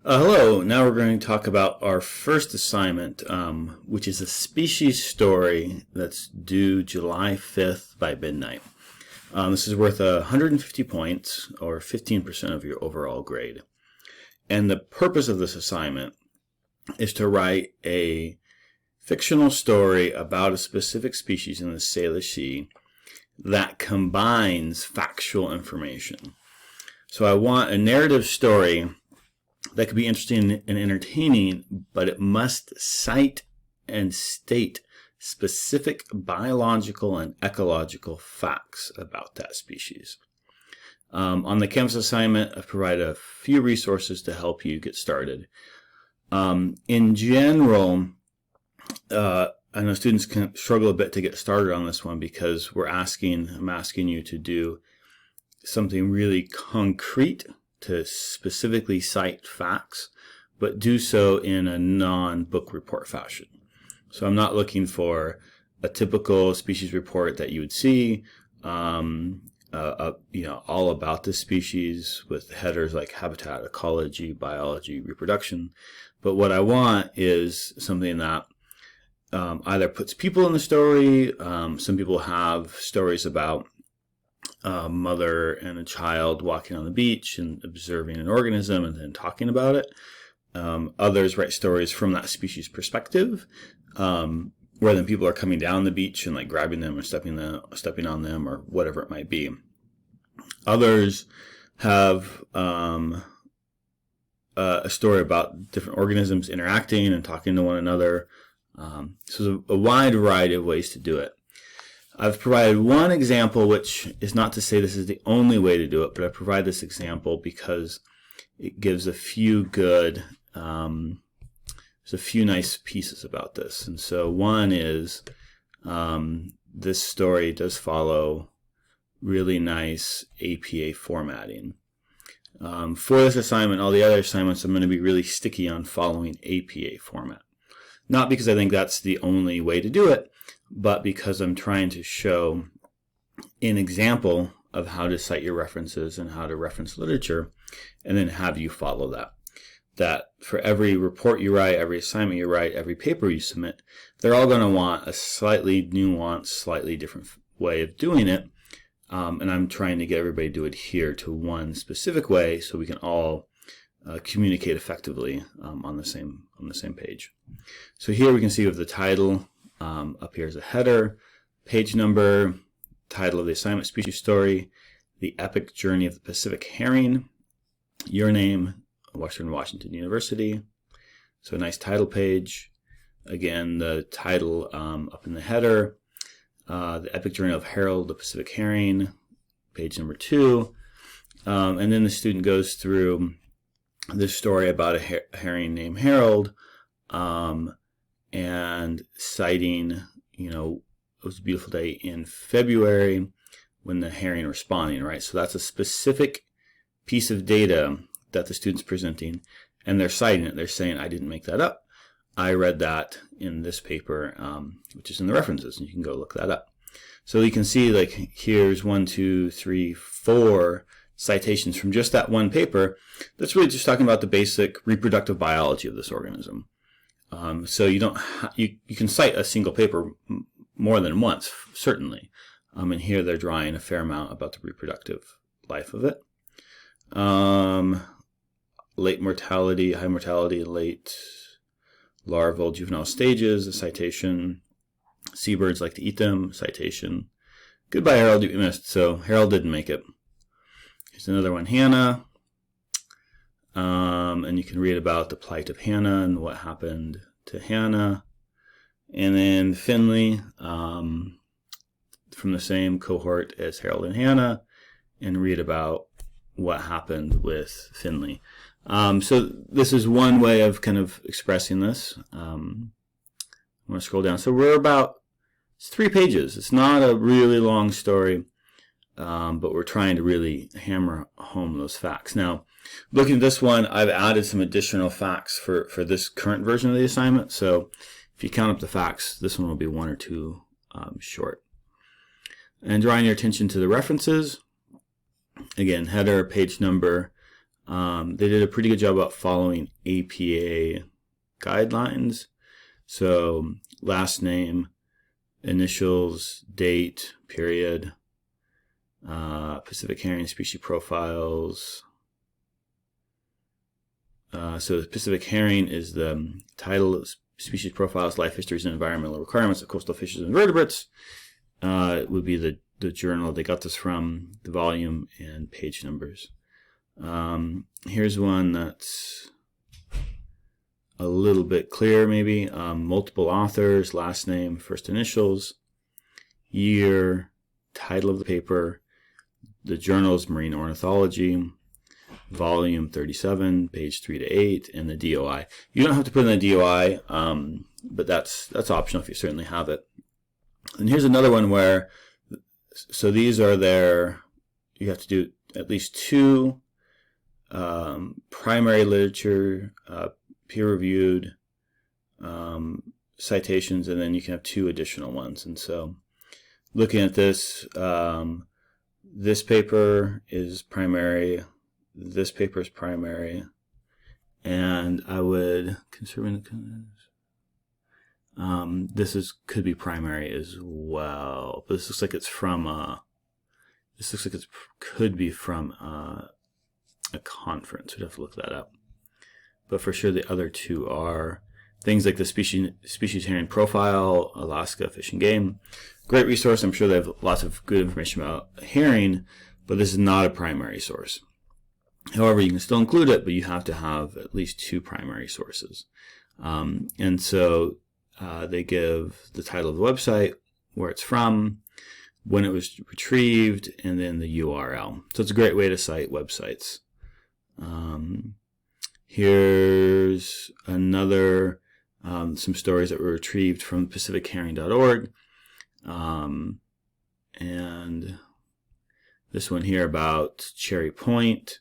Hello, now we're going to talk about our first assignment, which is a species story that's due July 5th by midnight. This is worth 150 points, or 15% of your overall grade. And the purpose of this assignment is to write a fictional story about a specific species in the Salish Sea that combines factual information. So I want a narrative story that could be interesting and entertaining, but it must cite and state specific biological and ecological facts about that species. On the Canvas assignment, I've provided a few resources to help you get started. In general, I know students can struggle a bit to get started on this one because I'm asking you to do something really concrete to specifically cite facts, but do so in a non-book report fashion. So I'm not looking for a typical species report that you would see, all about the species with headers like habitat, ecology, biology, reproduction. But what I want is something that either puts people in the story. Some people have stories about a mother and a child walking on the beach and observing an organism and then talking about it. Others write stories from that species perspective, where then people are coming down the beach and like grabbing them or stepping on them or whatever it might be. Others have a story about different organisms interacting and talking to one another. So there's a wide variety of ways to do it. I've provided one example, which is not to say this is the only way to do it, but I provide this example because it gives a few good, there's a few nice pieces about this. And so one is this story does follow really nice APA formatting. For this assignment, all the other assignments, I'm going to be really sticky on following APA format. Not because I think that's the only way to do it, but because I'm trying to show an example of how to cite your references and how to reference literature, and then have you follow that. That for every report you write, every assignment you write, every paper you submit, they're all going to want a slightly nuanced, slightly different way of doing it. And I'm trying to get everybody to adhere to one specific way so we can all communicate effectively on the same page. So here we can see with the title. Up here is a header, page number, title of the assignment, species story, the epic journey of the Pacific herring, your name, Western Washington University. So a nice title page. Again, the title up in the header, the epic journey of Harold the Pacific herring, page number 2. And then the student goes through this story about a herring named Harold, and citing, it was a beautiful day in February when the herring were spawning, right? So that's a specific piece of data that the student's presenting, and they're citing it. They're saying, I didn't make that up. I read that in this paper, which is in the references, and you can go look that up. So you can see, like, here's 1, 2, 3, 4 citations from just that one paper that's really just talking about the basic reproductive biology of this organism. So you can cite a single paper more than once, certainly. And here they're drawing a fair amount about the reproductive life of it. Late mortality, high mortality, late larval, juvenile stages, a citation. Seabirds like to eat them, citation. Goodbye, Harold, you missed. So Harold didn't make it. Here's another one, Hannah. And you can read about the plight of Hannah and what happened to Hannah. And then Finley, from the same cohort as Harold and Hannah, and read about what happened with Finley. So this is one way of kind of expressing this. I'm going to scroll down. So it's 3 pages. It's not a really long story, but we're trying to really hammer home those facts. Now, looking at this one, I've added some additional facts for this current version of the assignment. So if you count up the facts, this one will be 1 or 2 short. And drawing your attention to the references. Again, header, page number, They did a pretty good job about following APA guidelines. So last name, initials, date, period, Pacific herring species profiles. So the Pacific herring is the title of species profiles, life histories, and environmental requirements of coastal fishes and vertebrates. It would be the journal they got this from, the volume, and page numbers. Here's one that's a little bit clearer, maybe. Multiple authors, last name, first initials, year, title of the paper, the journal is Marine Ornithology, volume 37, page 3 to 8, and the DOI. You don't have to put in the DOI, but that's optional if you certainly have it. And here's another one where, so these are their, you have to do at least 2 primary literature, peer-reviewed citations, and then you can have 2 additional ones. And so looking at this, this paper is primary, this paper is primary, and I would consider this could be primary as well. But this looks like it's from could be from a conference. We'd have to look that up. But for sure, the other 2 are things like the species herring profile, Alaska Fish and Game. Great resource. I'm sure they have lots of good information about herring, but this is not a primary source. However, you can still include it, but you have to have at least 2 primary sources. And so they give the title of the website, where it's from, when it was retrieved, and then the URL. So it's a great way to cite websites. Here's another, some stories that were retrieved from pacificherring.org. And this one here about Cherry Point.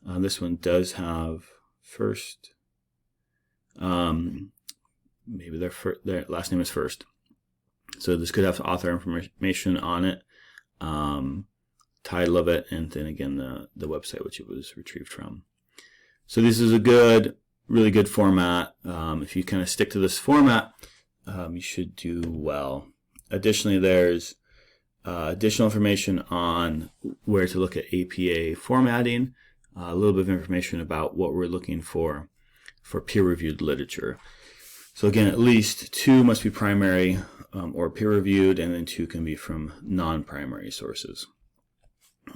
This one does have first, maybe their last name is first. So this could have author information on it, title of it, and then again the website which it was retrieved from. So this is a really good format. If you kind of stick to this format, you should do well. Additionally, there's additional information on where to look at APA formatting, a little bit of information about what we're looking for peer-reviewed literature. So again, at least 2 must be primary or peer-reviewed, and then 2 can be from non-primary sources.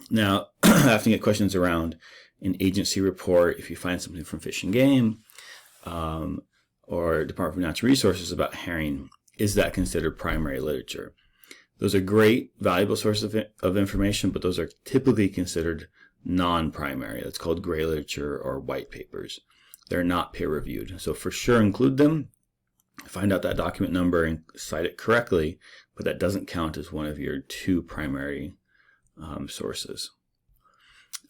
Now, I often get questions around an agency report. If you find something from Fish and Game or Department of Natural Resources about herring, is that considered primary literature? Those are great, valuable sources of information, but those are typically considered non-primary. That's called gray literature or white papers. They're not peer-reviewed. So for sure include them, find out that document number and cite it correctly, but that doesn't count as one of your 2 primary sources.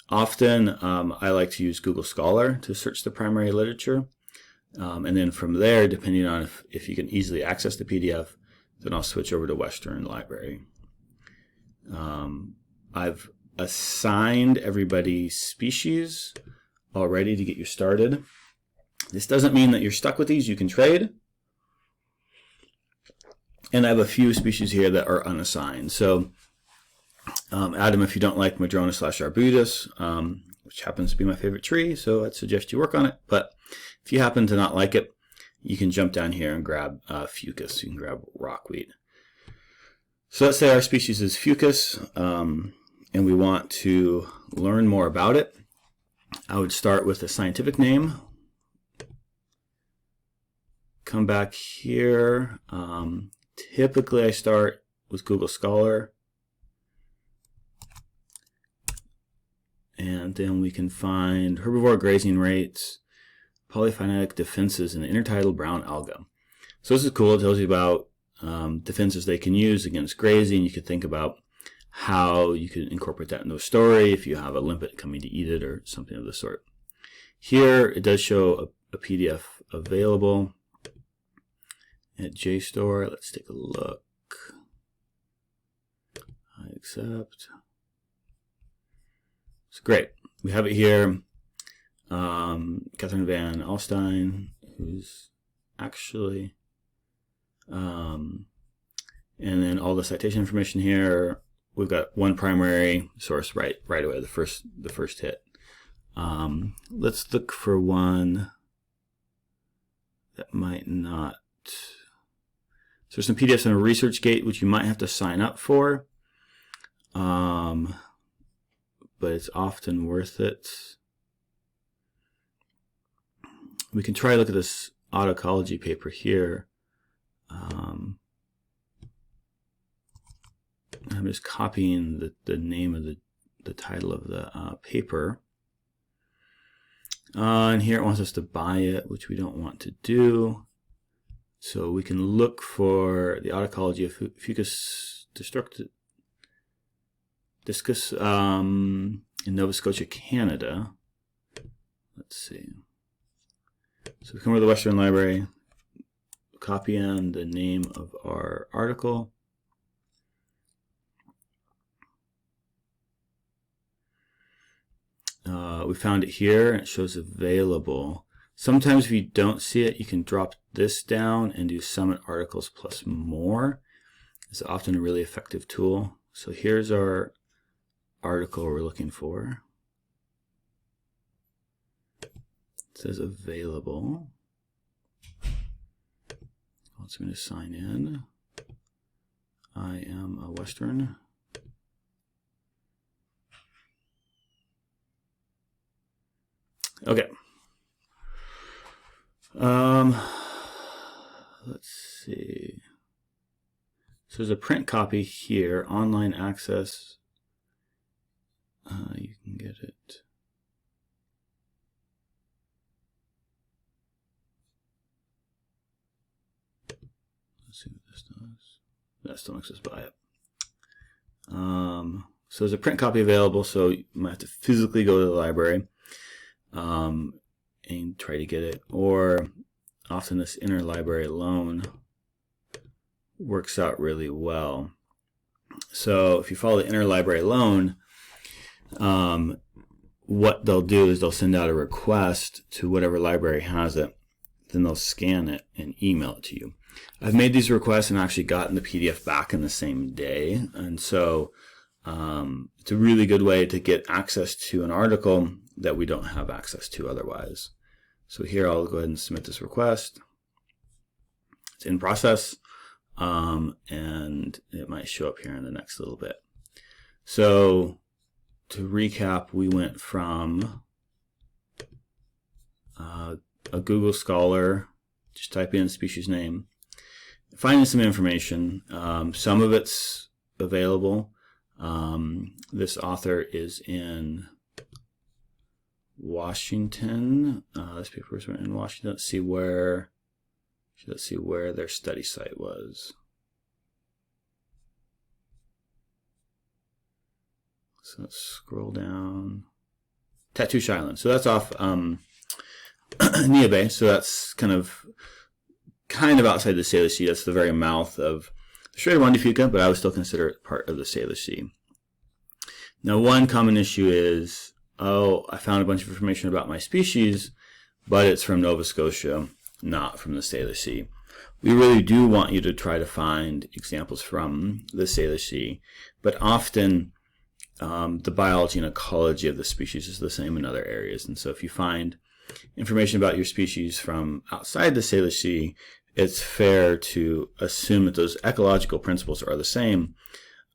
Often I like to use Google Scholar to search the primary literature. And then from there, depending on if you can easily access the PDF, then I'll switch over to Western Library. I've assigned everybody species already to get you started. This doesn't mean that you're stuck with these. You can trade. And I have a few species here that are unassigned. So Adam, if you don't like Madrona/arbutus, which happens to be my favorite tree, so I'd suggest you work on it. But if you happen to not like it, you can jump down here and grab Fucus. You can grab rockweed. So let's say our species is Fucus, and we want to learn more about it. I would start with a scientific name. Come back here. Typically, I start with Google Scholar. And then we can find herbivore grazing rates, polyphyletic defenses, and the intertidal brown alga. So this is cool. It tells you about defenses they can use against grazing. You could think about how you could incorporate that into a story if you have a limpet coming to eat it or something of the sort. Here, it does show a PDF available at JSTOR. Let's take a look. I accept. It's great. We have it here. Catherine Van Alstyne, who's actually, and then all the citation information here. We've got one primary source right away, the first hit. Let's look for one that might not. So there's some PDFs on ResearchGate, which you might have to sign up for, but it's often worth it. We can try to look at this autoecology paper here. I'm just copying the name of the title of the paper. And here it wants us to buy it, which we don't want to do. So we can look for the autoecology of Fucus discus in Nova Scotia, Canada. Let's see. So we come over to the Western Library, copy in the name of our article. We found it here, and it shows available. Sometimes if you don't see it, you can drop this down and do Summit Articles plus More. It's often a really effective tool. So here's our article we're looking for. It says available. Also going to sign in. I am a Western. Okay. Let's see. So there's a print copy here, online access. You can get it. Let's see what this does. That still makes us buy it. So there's a print copy available, so you might have to physically go to the library and try to get it, or often this interlibrary loan works out really well. So if you follow the interlibrary loan, what they'll do is they'll send out a request to whatever library has it, then they'll scan it and email it to you. I've made these requests and actually gotten the PDF back in the same day, and so it's a really good way to get access to an article that we don't have access to otherwise. So here I'll go ahead and submit this request. It's in process, and it might show up here in the next little bit. So to recap, we went from a Google Scholar, just type in species name, finding some information. Some of it's available. This author is in Washington. This paper was written in Washington. Let's see where their study site was. So let's scroll down. Tatoosh Island. So that's off Neah Bay. So that's kind of outside the Salish Sea. That's the very mouth of the Strait of Juan de Fuca, but I would still consider it part of the Salish Sea. Now, one common issue is, I found a bunch of information about my species, but it's from Nova Scotia, not from the Salish Sea. We really do want you to try to find examples from the Salish Sea, but often the biology and ecology of the species is the same in other areas. And so if you find information about your species from outside the Salish Sea, it's fair to assume that those ecological principles are the same,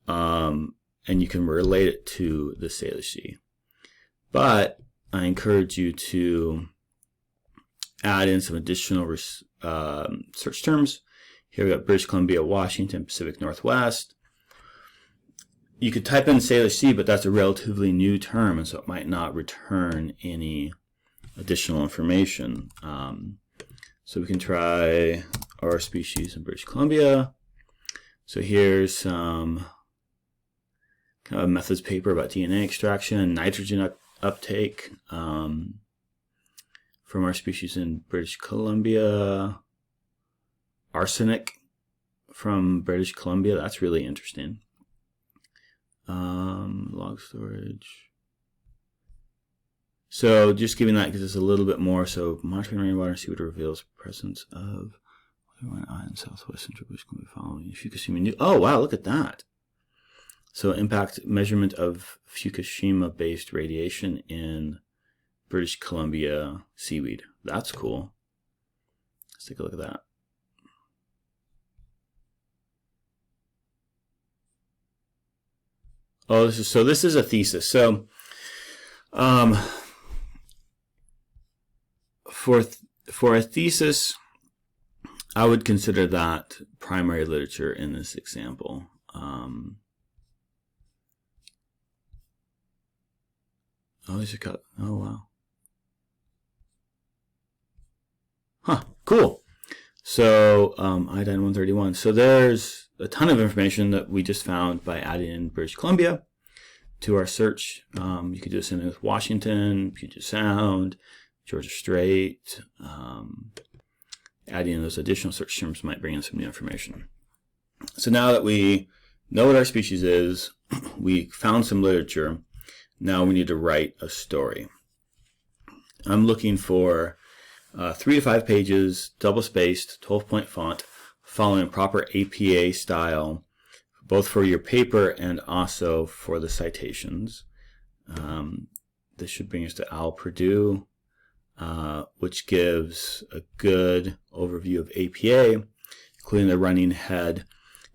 and you can relate it to the Salish Sea. But I encourage you to add in some additional search terms. Here we got British Columbia, Washington, Pacific Northwest. You could type in Salish Sea, but that's a relatively new term, and so it might not return any additional information. So we can try our species in British Columbia. So here's some kind of a methods paper about DNA extraction and nitrogen uptake from our species in British Columbia. Arsenic from British Columbia, that's really interesting. Log storage. So just giving that gives us a little bit more. So monitoring rainwater seawater reveals presence of one eye in southwest central British Columbia following Fukushima. Oh wow, look at that. So impact measurement of Fukushima-based radiation in British Columbia seaweed. That's cool. Let's take a look at that. Oh, this is a thesis. So for a thesis, I would consider that primary literature in this example. Oh, these are cut. Oh, wow. Huh, cool. So, iodine 131. So there's a ton of information that we just found by adding in British Columbia to our search. You could do the same thing with Washington, Puget Sound, Georgia Strait. Adding in those additional search terms might bring in some new information. So now that we know what our species is, we found some literature, now we need to write a story. I'm looking for 3 to 5 pages, double-spaced, 12-point font, following proper APA style, both for your paper and also for the citations. This should bring us to Al Purdue, which gives a good overview of APA, including the running head.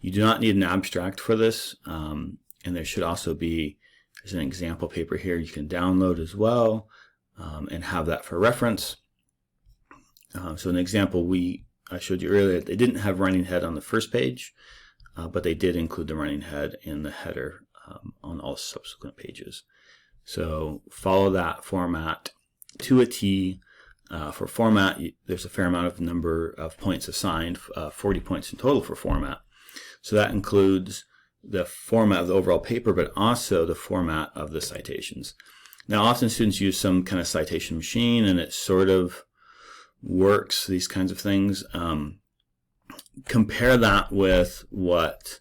You do not need an abstract for this, and there should also be, there's an example paper here you can download as well, and have that for reference. So an example I showed you earlier, they didn't have running head on the first page, but they did include the running head in the header on all subsequent pages. So follow that format to a T. For format, there's a fair amount of number of points assigned, 40 points in total for format. So that includes the format of the overall paper, but also the format of the citations. Now, often students use some kind of citation machine, and it sort of works, these kinds of things. Compare that with what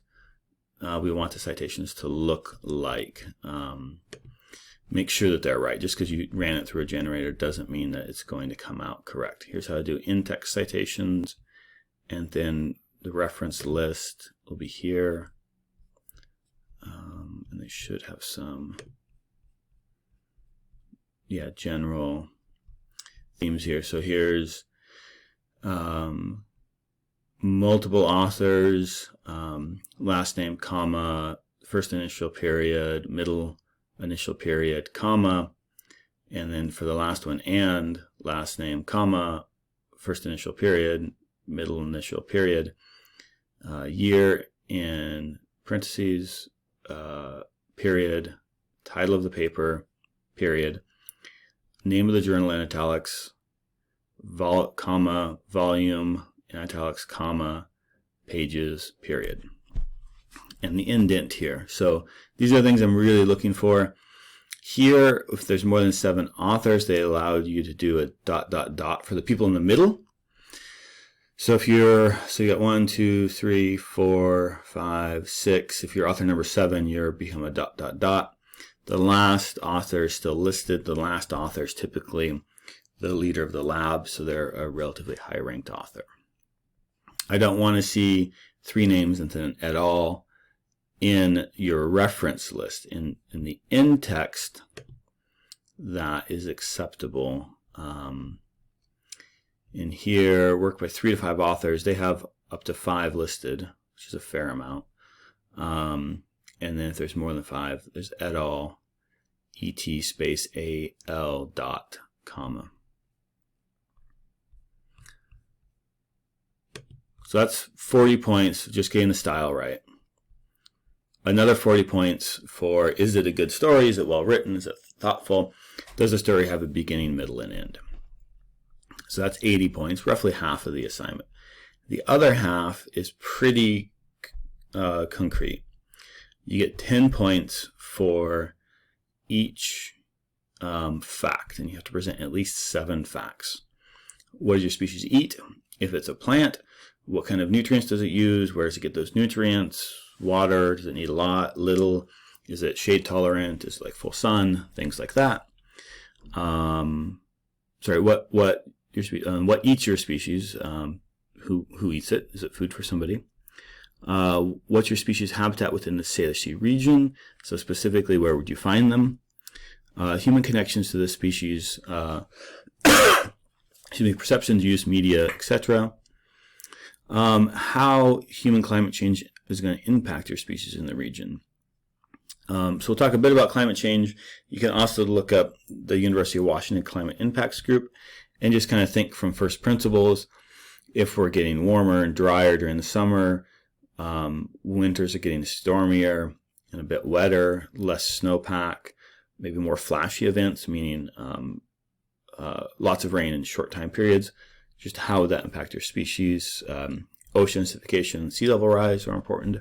we want the citations to look like. Make sure that they're right. Just because you ran it through a generator doesn't mean that it's going to come out correct. Here's how to do in-text citations, and then the reference list will be here. And they should have some, general themes here. So here's multiple authors, last name, comma, first initial period, middle initial period, comma, and then for the last one, and last name, comma, first initial period, middle initial period, year in parentheses, period, title of the paper, period, name of the journal in italics, comma, volume in italics, comma, pages, period. And the indent here. So these are the things I'm really looking for. Here, if there's more than 7 authors, they allowed you to do a ... for the people in the middle. So if you got 1, 2, 3, 4, 5, 6. If you're author number 7, you're become a ... The last author is still listed. The last author is typically the leader of the lab, so they're a relatively high-ranked author. I don't want to see 3 names and then et al. In your reference list. In the in-text, that is acceptable. In here, work by 3 to 5 authors. They have up to 5 listed, which is a fair amount. And then if there's more than 5, there's et al. Et space al dot comma. So that's 40 points, just getting the style right. Another 40 points for, is it a good story? Is it well written? Is it thoughtful? Does the story have a beginning, middle, and end? So that's 80 points, roughly half of the assignment. The other half is pretty concrete. You get 10 points for each fact, and you have to present at least 7 facts. What does your species eat? If it's a plant, what kind of nutrients does it use? Where does it get those nutrients? Water, does it need a lot, little? Is it shade tolerant? Is it like full sun? Things like that. what eats your species, who eats it? Is it food for somebody? What's your species habitat within the Salish Sea region? So specifically, where would you find them? Human connections to the species, perceptions, use, media, etc. How human climate change is going to impact your species in the region. So we'll talk a bit about climate change. You can also look up the University of Washington Climate Impacts Group and just kind of think from first principles. If we're getting warmer and drier during the summer, winters are getting stormier and a bit wetter, less snowpack, maybe more flashy events, meaning lots of rain in short time periods. Just how would that impact your species? Ocean acidification, sea level rise are important.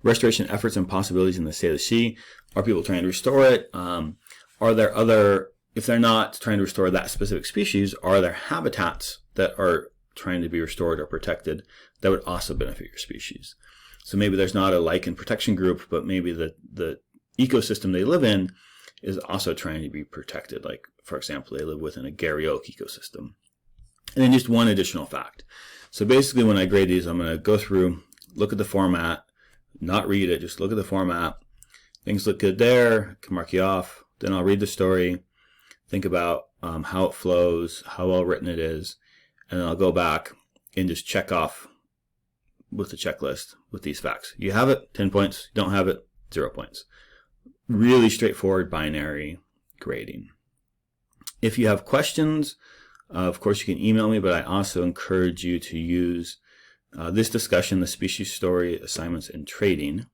Restoration efforts and possibilities in the Salish Sea. Are people trying to restore it? Are there other, if they're not trying to restore that specific species, are there habitats that are trying to be restored or protected that would also benefit your species? So maybe there's not a lichen protection group, but maybe the ecosystem they live in is also trying to be protected. Like, for example, they live within a Gary Oak ecosystem. And then just one additional fact. So basically when I grade these, I'm going to go through, look at the format, not read it, just look at the format. Things look good there, can mark you off. Then I'll read the story, think about how it flows, how well written it is, and then I'll go back and just check off with the checklist with these facts. You have it, 10 points. You don't have it, 0 points. Really straightforward binary grading. If you have questions, of course you can email me, but I also encourage you to use this discussion, the species story, assignments, and trading.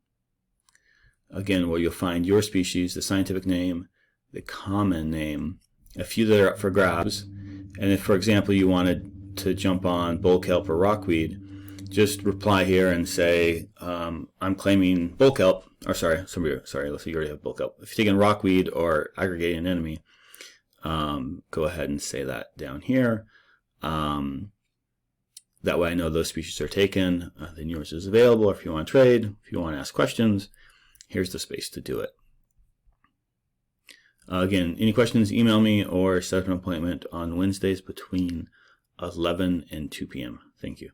Again, where you'll find your species, the scientific name, the common name, a few that are up for grabs. And if, for example, you wanted to jump on bull kelp or rockweed, just reply here and say, I'm claiming bull kelp, or sorry, let's say you already have bull kelp. If you're taking rockweed or aggregating anemone, go ahead and say that down here. That way I know those species are taken, then yours is available. If you want to trade, if you want to ask questions, here's the space to do it. Again, any questions, email me or set up an appointment on Wednesdays between 11 and 2 p.m. Thank you.